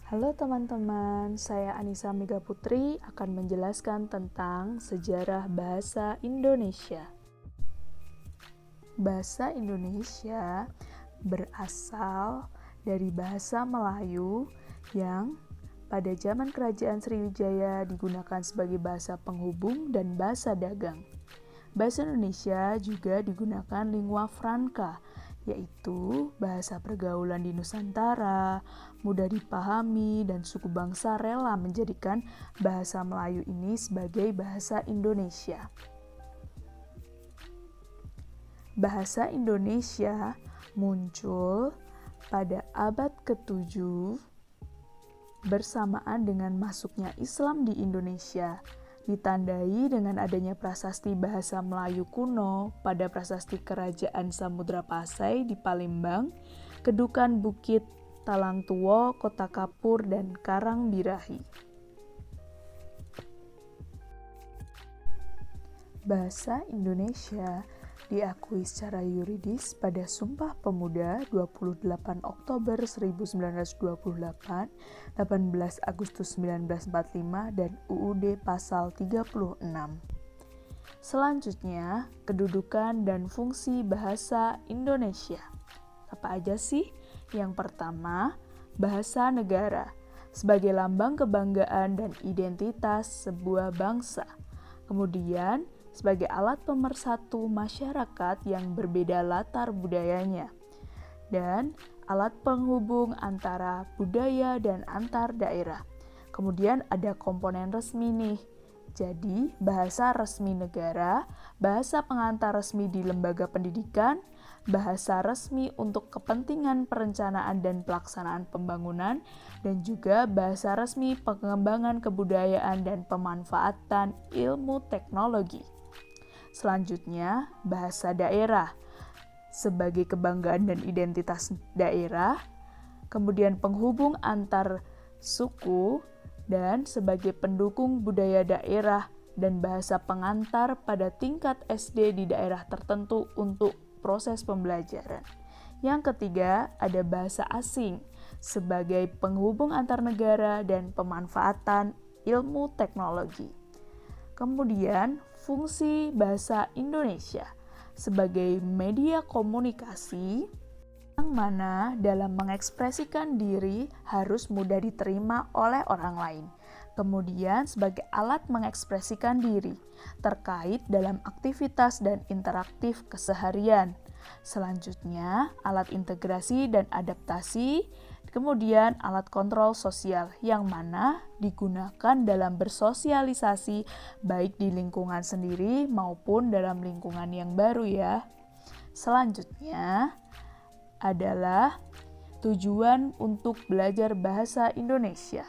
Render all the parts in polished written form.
Halo teman-teman, saya Anissa Mega Putri akan menjelaskan tentang sejarah bahasa Indonesia. Bahasa Indonesia berasal dari bahasa Melayu yang pada zaman Kerajaan Sriwijaya digunakan sebagai bahasa penghubung dan bahasa dagang. Bahasa Indonesia juga digunakan lingua franca, yaitu bahasa pergaulan di Nusantara, mudah dipahami, dan suku bangsa rela menjadikan bahasa Melayu ini sebagai bahasa Indonesia. Bahasa Indonesia muncul pada abad ke-7 bersamaan dengan masuknya Islam di Indonesia, ditandai dengan adanya prasasti bahasa Melayu kuno pada prasasti Kerajaan Samudra Pasai di Palembang, Kedukan Bukit Talangtuo, Kota Kapur, dan Karangbirahi. Bahasa Indonesia diakui secara yuridis pada Sumpah Pemuda 28 Oktober 1928, 18 Agustus 1945, dan UUD Pasal 36. Selanjutnya, kedudukan dan fungsi bahasa Indonesia. Apa aja sih? Yang pertama, bahasa negara sebagai lambang kebanggaan dan identitas sebuah bangsa. Kemudian, sebagai alat pemersatu masyarakat yang berbeda latar budayanya, dan alat penghubung antara budaya dan antar daerah. Kemudian ada komponen resmi nih, jadi bahasa resmi negara, bahasa pengantar resmi di lembaga pendidikan, bahasa resmi untuk kepentingan perencanaan dan pelaksanaan pembangunan, dan juga bahasa resmi pengembangan kebudayaan dan pemanfaatan ilmu teknologi. Selanjutnya, bahasa daerah sebagai kebanggaan dan identitas daerah, kemudian penghubung antar suku, dan sebagai pendukung budaya daerah dan bahasa pengantar pada tingkat SD di daerah tertentu untuk proses pembelajaran. Yang ketiga, ada bahasa asing sebagai penghubung antar negara dan pemanfaatan ilmu teknologi. Kemudian, fungsi bahasa Indonesia sebagai media komunikasi yang mana dalam mengekspresikan diri harus mudah diterima oleh orang lain. Kemudian sebagai alat mengekspresikan diri terkait dalam aktivitas dan interaktif keseharian. Selanjutnya, alat integrasi dan adaptasi. Kemudian alat kontrol sosial yang mana digunakan dalam bersosialisasi baik di lingkungan sendiri maupun dalam lingkungan yang baru ya. Selanjutnya adalah tujuan untuk belajar bahasa Indonesia.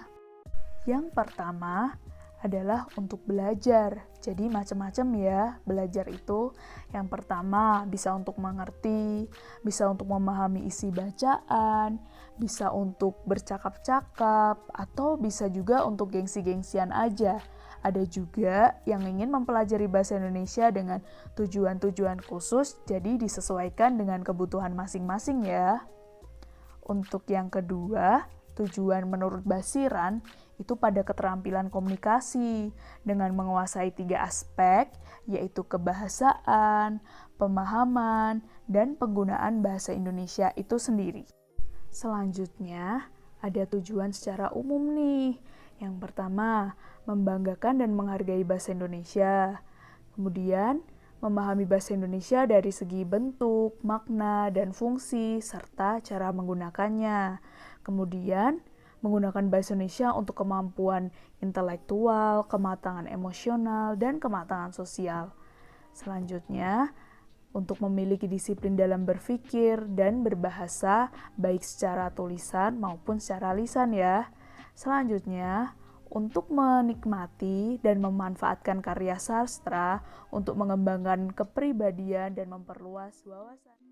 Yang pertama adalah untuk belajar. Jadi macam-macam ya belajar itu. Yang pertama bisa untuk mengerti, bisa untuk memahami isi bacaan, bisa untuk bercakap-cakap, atau bisa juga untuk gengsi-gengsian aja. Ada juga yang ingin mempelajari bahasa Indonesia dengan tujuan-tujuan khusus, jadi disesuaikan dengan kebutuhan masing-masing ya. Untuk yang kedua, tujuan menurut Basiran itu pada keterampilan komunikasi dengan menguasai 3 aspek, yaitu kebahasaan, pemahaman, dan penggunaan bahasa Indonesia itu sendiri. Selanjutnya, ada tujuan secara umum nih. Yang pertama, membanggakan dan menghargai bahasa Indonesia. Kemudian, memahami bahasa Indonesia dari segi bentuk, makna, dan fungsi, serta cara menggunakannya. Kemudian, menggunakan bahasa Indonesia untuk kemampuan intelektual, kematangan emosional, dan kematangan sosial. Selanjutnya, untuk memiliki disiplin dalam berpikir dan berbahasa, baik secara tulisan maupun secara lisan ya. Selanjutnya, untuk menikmati dan memanfaatkan karya sastra untuk mengembangkan kepribadian dan memperluas wawasan.